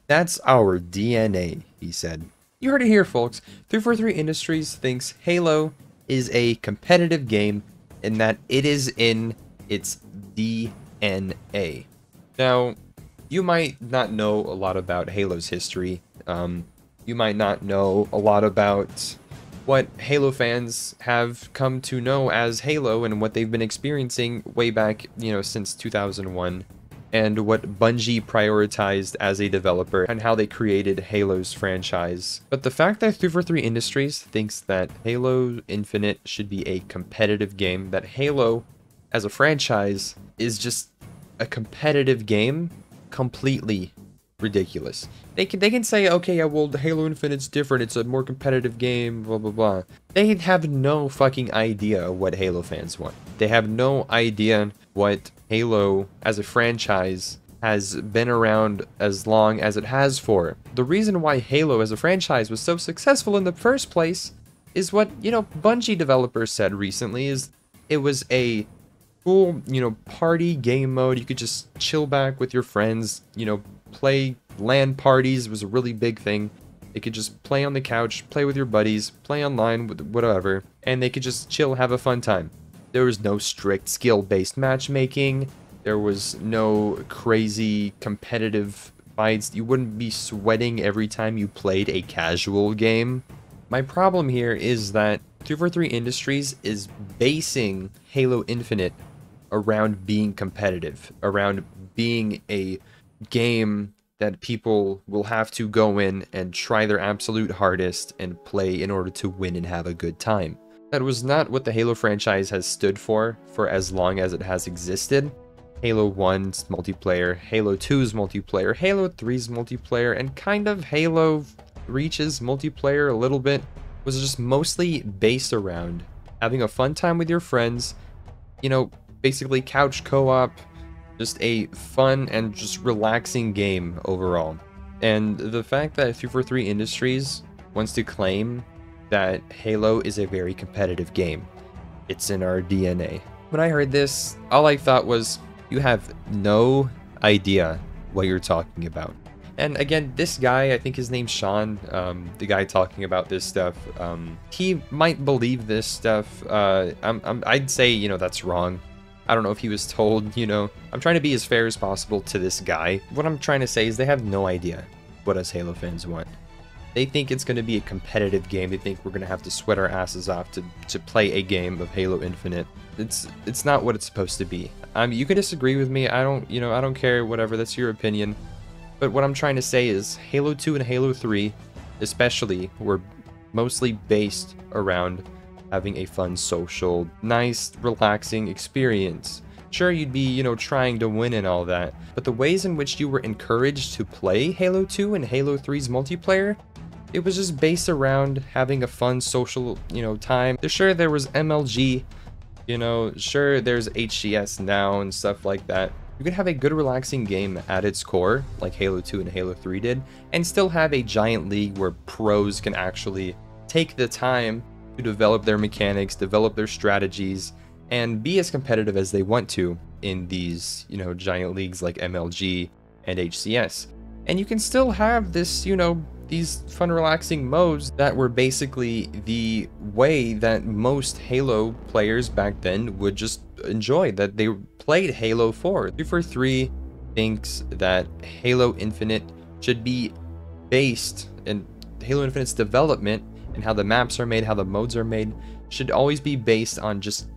That's our DNA, he said. You heard it here, folks. 343 Industries thinks Halo is a competitive game and that it is in its DNA. Now, you might not know a lot about Halo's history. You might not know a lot about what Halo fans have come to know as Halo and what they've been experiencing way back, since 2001. And what Bungie prioritized as a developer and how they created Halo's franchise. But the fact that 343 Industries thinks that Halo Infinite should be a competitive game, that Halo as a franchise is just a competitive game, completely ridiculous. They can say, okay, yeah, well, Halo Infinite's different, it's a more competitive game, blah, blah, blah. They have no fucking idea what Halo fans want. They have no idea what Halo as a franchise has been around as long as it has for. The reason why Halo as a franchise was so successful in the first place is what, Bungie developers said recently, is it was a cool, party game mode. You could just chill back with your friends, play LAN parties was a really big thing. They could just play on the couch, play with your buddies, play online, whatever, and they could just chill, have a fun time. There was no strict skill-based matchmaking. There was no crazy competitive fights. You wouldn't be sweating every time you played a casual game. My problem here is that 343 Industries is basing Halo Infinite around being competitive, around being a game that people will have to go in and try their absolute hardest and play in order to win and have a good time. That was not what the Halo franchise has stood for as long as it has existed. Halo 1's multiplayer, Halo 2's multiplayer, Halo 3's multiplayer, and kind of Halo Reach's multiplayer a little bit was just mostly based around having a fun time with your friends, basically couch co-op, just a fun and just relaxing game overall. And the fact that 343 Industries wants to claim that Halo is a very competitive game. It's in our DNA. When I heard this, all I thought was, you have no idea what you're talking about. And again, this guy, I think his name's Sean, the guy talking about this stuff, he might believe this stuff. I'd say, that's wrong. I don't know if he was told, I'm trying to be as fair as possible to this guy. What I'm trying to say is they have no idea what us Halo fans want. They think it's going to be a competitive game. They think we're going to have to sweat our asses off to play a game of Halo Infinite. It's not what it's supposed to be. You can disagree with me. I don't care, whatever. That's your opinion. But what I'm trying to say is Halo 2 and Halo 3, especially, were mostly based around having a fun, social, nice, relaxing experience. Sure, you'd be, trying to win and all that, but the ways in which you were encouraged to play Halo 2 and Halo 3's multiplayer, it was just based around having a fun, social, time. Sure, there was MLG, sure, there's HCS now and stuff like that. You could have a good, relaxing game at its core, like Halo 2 and Halo 3 did, and still have a giant league where pros can actually take the time to develop their mechanics, develop their strategies, and be as competitive as they want to in these, giant leagues like MLG and HCS. And you can still have this, these fun, relaxing modes that were basically the way that most Halo players back then would just enjoy, that they played Halo for. 343 thinks that Halo Infinite should be based, and Halo Infinite's development and how the maps are made, how the modes are made, should always be based on just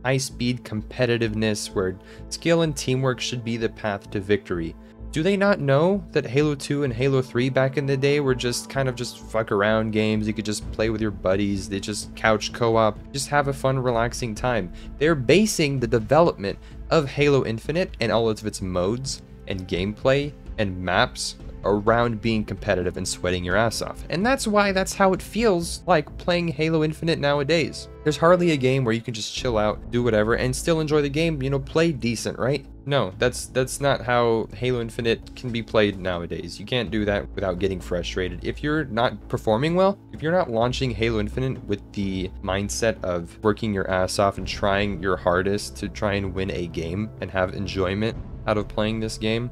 high-speed competitiveness where skill and teamwork should be the path to victory. Do they not know that Halo 2 and Halo 3 back in the day were just kind of just fuck around games? You could just play with your buddies, they just couch co-op, just have a fun, relaxing time. They're basing the development of Halo Infinite and all of its modes and gameplay and maps around being competitive and sweating your ass off. And that's why that's how it feels like playing Halo Infinite nowadays. There's hardly a game where you can just chill out, do whatever, and still enjoy the game, you know, play decent, right? No, that's not how Halo Infinite can be played nowadays. You can't do that without getting frustrated. If you're not performing well, if you're not launching Halo Infinite with the mindset of working your ass off and trying your hardest to try and win a game and have enjoyment out of playing this game,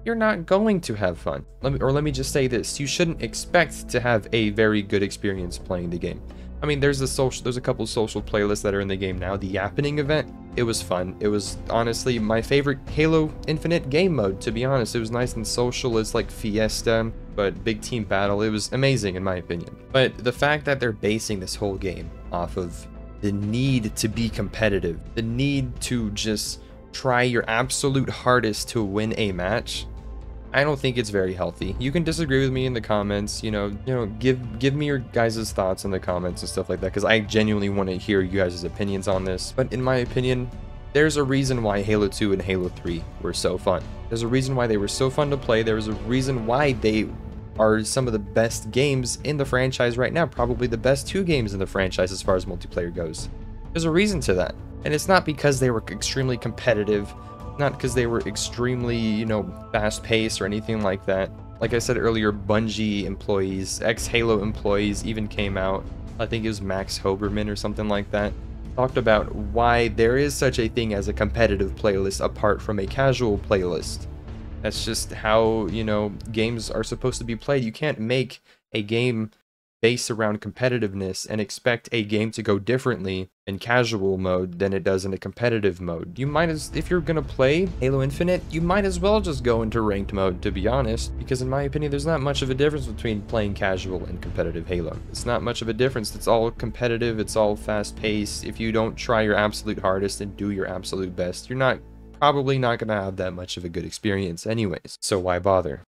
you're not going to have fun. Let me just say this, you shouldn't expect to have a very good experience playing the game. I mean, there's a couple social playlists that are in the game now. The Yappening event, it was fun. It was honestly my favorite Halo Infinite game mode, to be honest. It was nice and social. It's like Fiesta, but big team battle. It was amazing in my opinion. But the fact that they're basing this whole game off of the need to be competitive, the need to just try your absolute hardest to win a match, I don't think it's very healthy. You can disagree with me in the comments, you know, give me your guys' thoughts in the comments and stuff like that, because I genuinely want to hear you guys' opinions on this. But in my opinion, there's a reason why Halo 2 and Halo 3 were so fun. There's a reason why they were so fun to play. There was a reason why they are some of the best games in the franchise right now, probably the best 2 games in the franchise as far as multiplayer goes. There's a reason to that. And it's not because they were extremely competitive, not because they were extremely, you know, fast-paced or anything like that. Like I said earlier, Bungie employees, ex-Halo employees even came out, I think it was Max Hoberman or something like that, talked about why there is such a thing as a competitive playlist apart from a casual playlist. That's just how, you know, games are supposed to be played. You can't make a game based around competitiveness and expect a game to go differently in casual mode than it does in a competitive mode. You might as, if you're gonna play Halo Infinite, you might as well just go into ranked mode, to be honest, because in my opinion, there's not much of a difference between playing casual and competitive Halo. It's not much of a difference. It's all competitive. It's all fast paced. If you don't try your absolute hardest and do your absolute best, you're probably not gonna have that much of a good experience anyways. So why bother?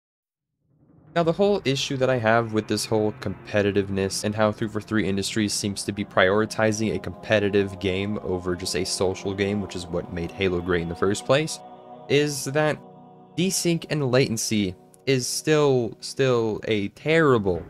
Now, the whole issue that I have with this whole competitiveness and how 343 Industries seems to be prioritizing a competitive game over just a social game, which is what made Halo great in the first place, is that desync and latency is still a terrible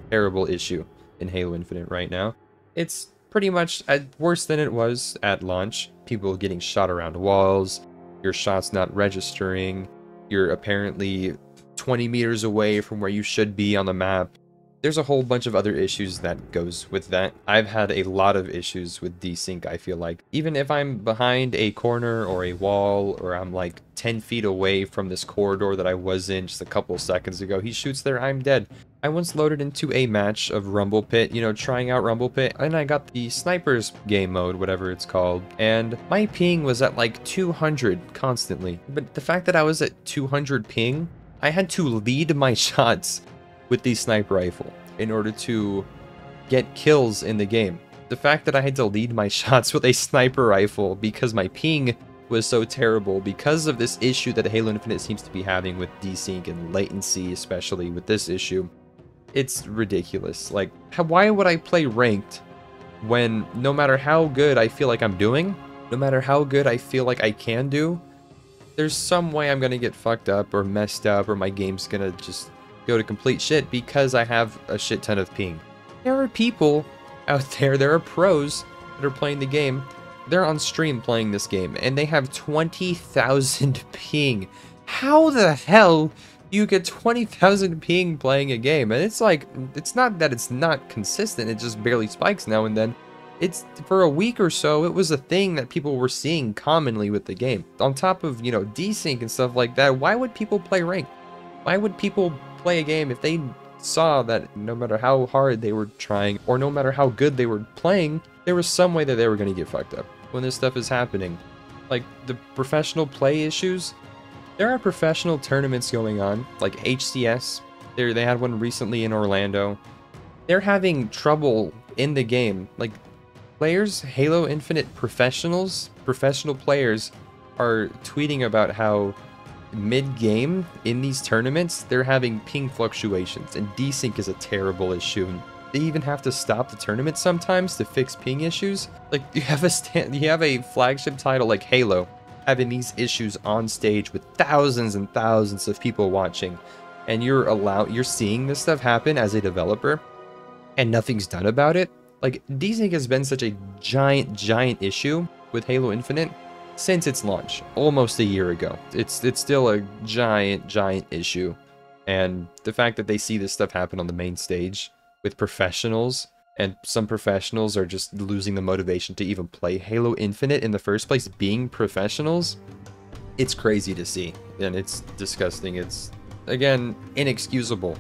issue in Halo Infinite right now. It's pretty much worse than it was at launch. People getting shot around walls, your shots not registering, you're apparently 20 meters away from where you should be on the map. There's a whole bunch of other issues that goes with that. I've had a lot of issues with desync, I feel like. Even if I'm behind a corner or a wall, or I'm like 10 feet away from this corridor that I was in just a couple seconds ago, he shoots there, I'm dead. I once loaded into a match of Rumble Pit, you know, trying out Rumble Pit, and I got the snipers game mode, whatever it's called, and my ping was at like 200 constantly. But the fact that I was at 200 ping, I had to lead my shots with the sniper rifle in order to get kills in the game. The fact that I had to lead my shots with a sniper rifle because my ping was so terrible because of this issue that Halo Infinite seems to be having with desync and latency, especially with this issue, it's ridiculous. Like, why would I play ranked when no matter how good I feel like I'm doing, no matter how good I feel like I can do, there's some way I'm gonna get fucked up or messed up, or my game's gonna just go to complete shit because I have a shit ton of ping. There are people out there, there are pros that are playing the game. They're on stream playing this game and they have 20,000 ping. How the hell do you get 20,000 ping playing a game? And it's like, it's not that it's not consistent, it just barely spikes now and then. It's for a week or so, it was a thing that people were seeing commonly with the game. On top of, you know, desync and stuff like that, why would people play ranked? Why would people play a game if they saw that no matter how hard they were trying, or no matter how good they were playing, there was some way that they were going to get fucked up when this stuff is happening? Like, the professional play issues, There are professional tournaments going on, like HCS. They had one recently in Orlando. They're having trouble in the game. Like, players, Halo Infinite professional players are tweeting about how mid-game in these tournaments, they're having ping fluctuations, and desync is a terrible issue. They even have to stop the tournament sometimes to fix ping issues. Like, you have a flagship title like Halo having these issues on stage with thousands and thousands of people watching, and you're seeing this stuff happen as a developer, and nothing's done about it. Like, desync has been such a giant issue with Halo Infinite since its launch, almost a year ago. It's still a giant issue, and the fact that they see this stuff happen on the main stage with professionals, and some professionals are just losing the motivation to even play Halo Infinite in the first place, being professionals, it's crazy to see, and it's disgusting. It's, again, inexcusable.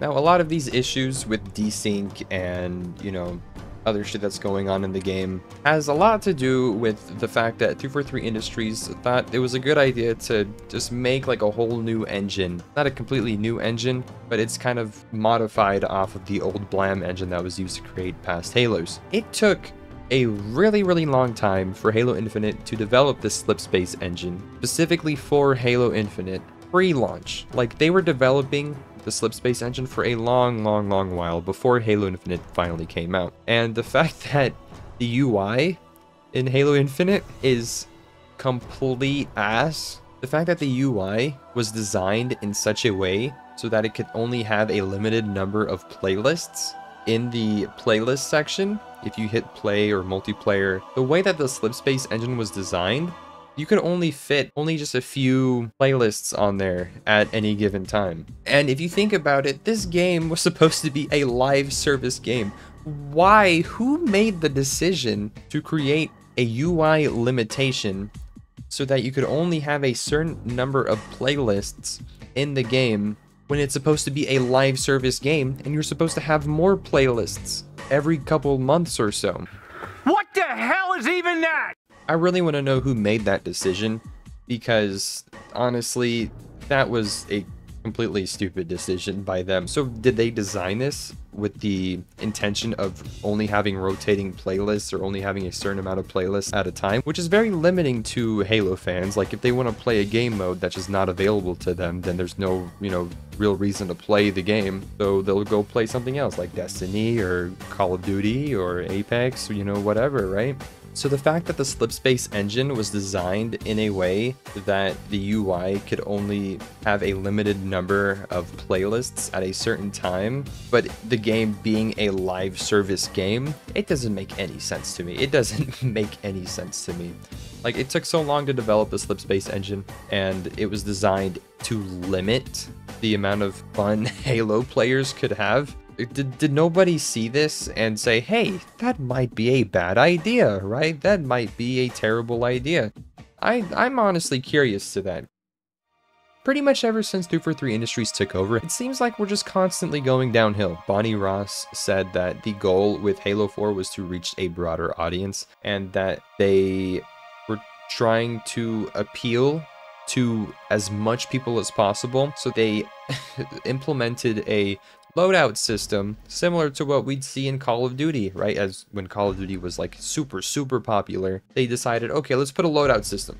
Now, a lot of these issues with desync and, you know, other shit that's going on in the game has a lot to do with the fact that 243 Industries thought it was a good idea to just make like a whole new engine. Not a completely new engine, but it's kind of modified off of the old Blam engine that was used to create past Halos. It took a really long time for Halo Infinite to develop the Slipspace engine, specifically for Halo Infinite pre-launch. Like, they were developing the Slipspace engine for a long while before Halo Infinite finally came out. And the fact that the UI in Halo Infinite is complete ass, the fact that the UI was designed in such a way so that it could only have a limited number of playlists in the playlist section, if you hit play or multiplayer, the way that the Slipspace engine was designed, you could only fit just a few playlists on there at any given time. And if you think about it, this game was supposed to be a live service game. Why? Who made the decision to create a UI limitation so that you could only have a certain number of playlists in the game when it's supposed to be a live service game and you're supposed to have more playlists every couple months or so? What the hell is even that? I really want to know who made that decision, because honestly, that was a completely stupid decision by them. So did they design this with the intention of only having rotating playlists or only having a certain amount of playlists at a time, which is very limiting to Halo fans? Like, if they want to play a game mode that's just not available to them, then there's no, you know, real reason to play the game. So they'll go play something else like Destiny or Call of Duty or Apex, you know, whatever, right? So the fact that the Slipspace engine was designed in a way that the UI could only have a limited number of playlists at a certain time, but the game being a live service game, it doesn't make any sense to me. It doesn't make any sense to me. Like, it took so long to develop the Slipspace engine, and it was designed to limit the amount of fun Halo players could have. Did nobody see this and say, hey, that might be a bad idea, right? That might be a terrible idea. I'm honestly curious to that. Pretty much ever since 243 Industries took over, it seems like we're just constantly going downhill. Bonnie Ross said that the goal with Halo 4 was to reach a broader audience, and that they were trying to appeal to as much people as possible. So they implemented a loadout system similar to what we'd see in Call of Duty, right? As when Call of Duty was like super popular, they decided, okay, let's put a loadout system.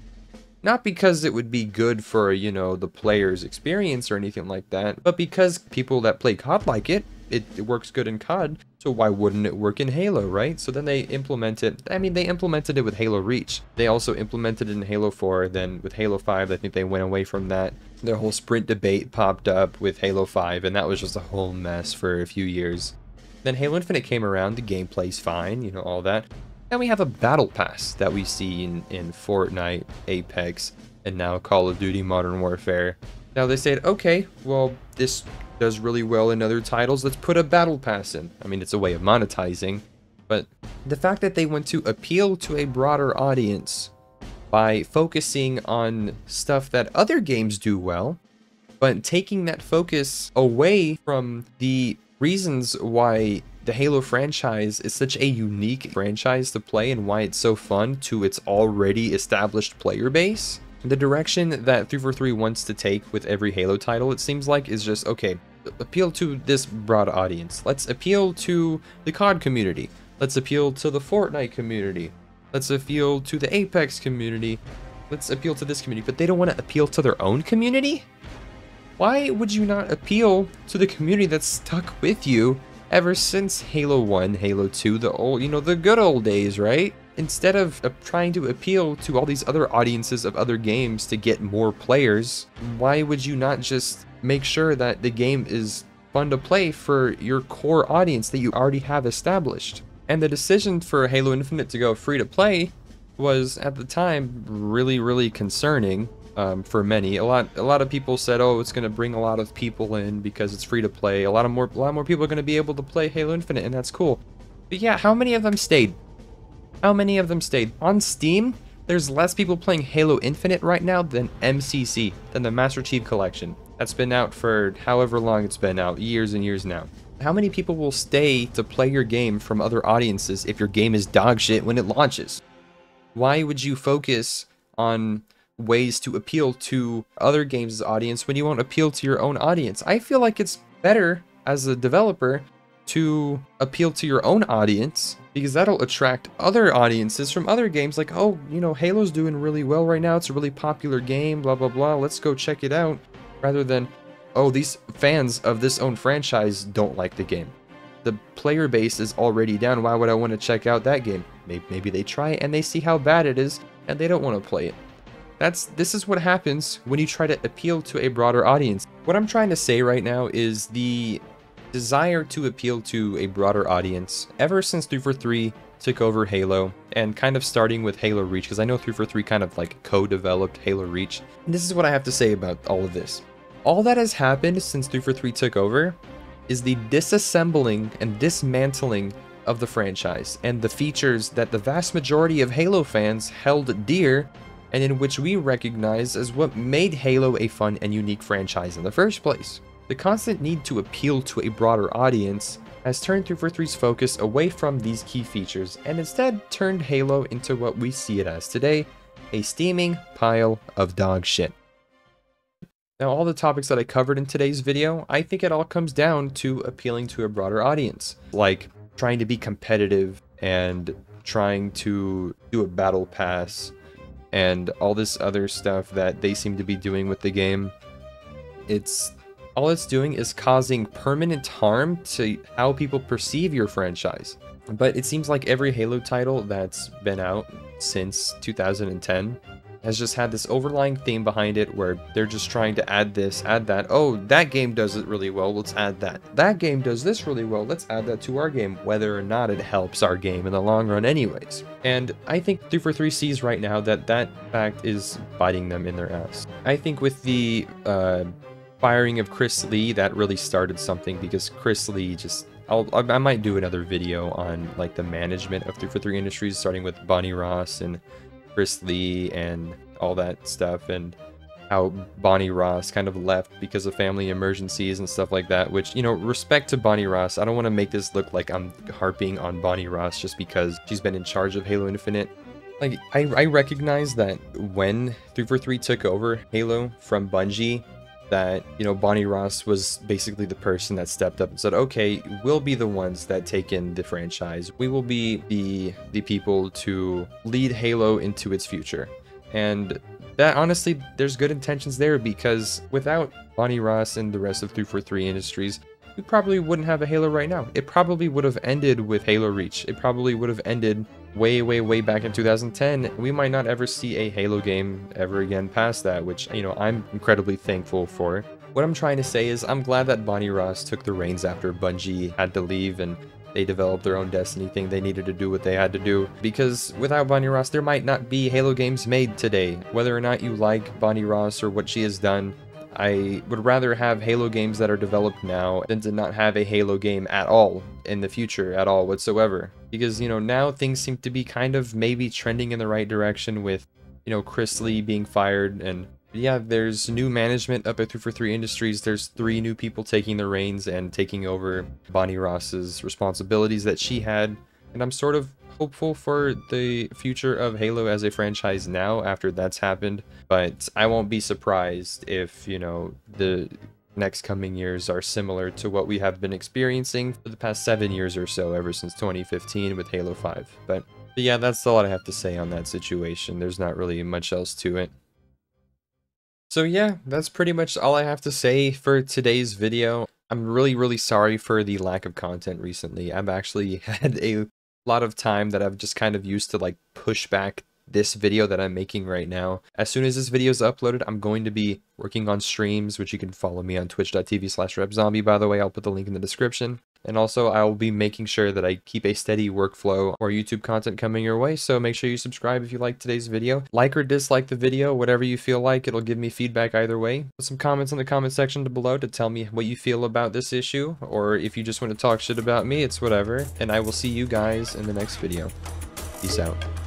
Not because it would be good for, you know, the player's experience or anything like that, but because people that play COD like it. It works good in COD, so why wouldn't it work in Halo, right? So then they implemented, they implemented it with Halo Reach. They also implemented it in Halo 4, then with Halo 5, I think they went away from that. Their whole sprint debate popped up with Halo 5, and that was just a whole mess for a few years. Then Halo Infinite came around, the gameplay's fine, you know, all that. Then we have a battle pass that we see in Fortnite, Apex, and now Call of Duty Modern Warfare. Now they said, okay, well, this does really well in other titles, let's put a battle pass in. I mean, it's a way of monetizing, but the fact that they want to appeal to a broader audience by focusing on stuff that other games do well, but taking that focus away from the reasons why the Halo franchise is such a unique franchise to play and why it's so fun to its already established player base, The direction that 343 wants to take with every Halo title, it seems like, is just, okay, appeal to this broad audience. Let's appeal to the COD community. Let's appeal to the Fortnite community. Let's appeal to the Apex community. Let's appeal to this community. But they don't want to appeal to their own community? Why would you not appeal to the community that's stuck with you ever since Halo 1, Halo 2, the old, the good old days, right? Instead of trying to appeal to all these other audiences of other games to get more players, why would you not just make sure that the game is fun to play for your core audience that you already have established? And the decision for Halo Infinite to go free to play was, at the time, really, really concerning for many. A lot of people said, oh, it's going to bring a lot of people in because it's free to play. A lot more people are going to be able to play Halo Infinite, and that's cool. But yeah, how many of them stayed? How many of them stayed? On Steam, there's less people playing Halo Infinite right now than MCC, than the Master Chief Collection. That's been out for however long it's been out, years and years now. How many people will stay to play your game from other audiences if your game is dog shit when it launches? Why would you focus on ways to appeal to other games' audience when you won't appeal to your own audience? I feel like it's better as a developer to appeal to your own audience, because that'll attract other audiences from other games, like, oh, Halo's doing really well right now, it's a really popular game, blah blah blah, let's go check it out, rather than, oh, these fans of this own franchise don't like the game. The player base is already down, why would I want to check out that game? Maybe they try it and they see how bad it is and they don't want to play it. This is what happens when you try to appeal to a broader audience. What I'm trying to say right now is the desire to appeal to a broader audience ever since 343 took over Halo, and kind of starting with Halo Reach, because I know 343 kind of like co-developed Halo Reach. And this is what I have to say about all of this. All that has happened since 343 took over is the disassembling and dismantling of the franchise and the features that the vast majority of Halo fans held dear, and in which we recognize as what made Halo a fun and unique franchise in the first place. The constant need to appeal to a broader audience has turned 343's focus away from these key features and instead turned Halo into what we see it as today, a steaming pile of dog shit. Now, all the topics that I covered in today's video, I think it all comes down to appealing to a broader audience, like trying to be competitive and trying to do a battle pass and all this other stuff that they seem to be doing with the game. All it's doing is causing permanent harm to how people perceive your franchise. But it seems like every Halo title that's been out since 2010 has just had this overlying theme behind it where they're just trying to add this, add that. Oh, that game does it really well, let's add that. That game does this really well, let's add that to our game, whether or not it helps our game in the long run anyways. And I think 343 sees right now that that fact is biting them in their ass. I think with the firing of Chris Lee, that really started something, because Chris Lee just... I might do another video on like the management of 343 Industries, starting with Bonnie Ross and Chris Lee and all that stuff, and how Bonnie Ross kind of left because of family emergencies and stuff like that, which, respect to Bonnie Ross. I don't want to make this look like I'm harping on Bonnie Ross just because she's been in charge of Halo Infinite. Like, I recognize that when 343 took over Halo from Bungie, that, Bonnie Ross was basically the person that stepped up and said, okay, we'll be the ones that take in the franchise. We will be the people to lead Halo into its future. And that, honestly, there's good intentions there, because without Bonnie Ross and the rest of 343 Industries, we probably wouldn't have a Halo right now. It probably would have ended with Halo Reach. It probably would have ended way, way, way back in 2010. We might not ever see a Halo game ever again past that, which, I'm incredibly thankful for. What I'm trying to say is I'm glad that Bonnie Ross took the reins after Bungie had to leave and they developed their own Destiny thing. They needed to do what they had to do, because without Bonnie Ross, there might not be Halo games made today. Whether or not you like Bonnie Ross or what she has done, I would rather have Halo games that are developed now than to not have a Halo game at all in the future, at all whatsoever. Because, now things seem to be kind of maybe trending in the right direction with, Chris Lee being fired. And yeah, there's new management up at 343 Industries. There's 3 new people taking the reins and taking over Bonnie Ross's responsibilities that she had. And I'm sort of hopeful for the future of Halo as a franchise now after that's happened, but I won't be surprised if, you know, the next coming years are similar to what we have been experiencing for the past 7 years or so, ever since 2015 with Halo 5. But yeah, that's all I have to say on that situation. There's not really much else to it. So yeah, that's pretty much all I have to say for today's video. I'm really sorry for the lack of content recently. I've actually had a lot of time that I've just kind of used to like push back this video that I'm making right now. As soon as this video is uploaded, I'm going to be working on streams, which you can follow me on twitch.tv/repzombie, by the way. I'll put the link in the description. And also, I will be making sure that I keep a steady workflow or YouTube content coming your way, so make sure you subscribe if you like today's video. Like or dislike the video, whatever you feel like. It'll give me feedback either way. Put some comments in the comment section below to tell me what you feel about this issue, or if you just want to talk shit about me, it's whatever. And I will see you guys in the next video. Peace out.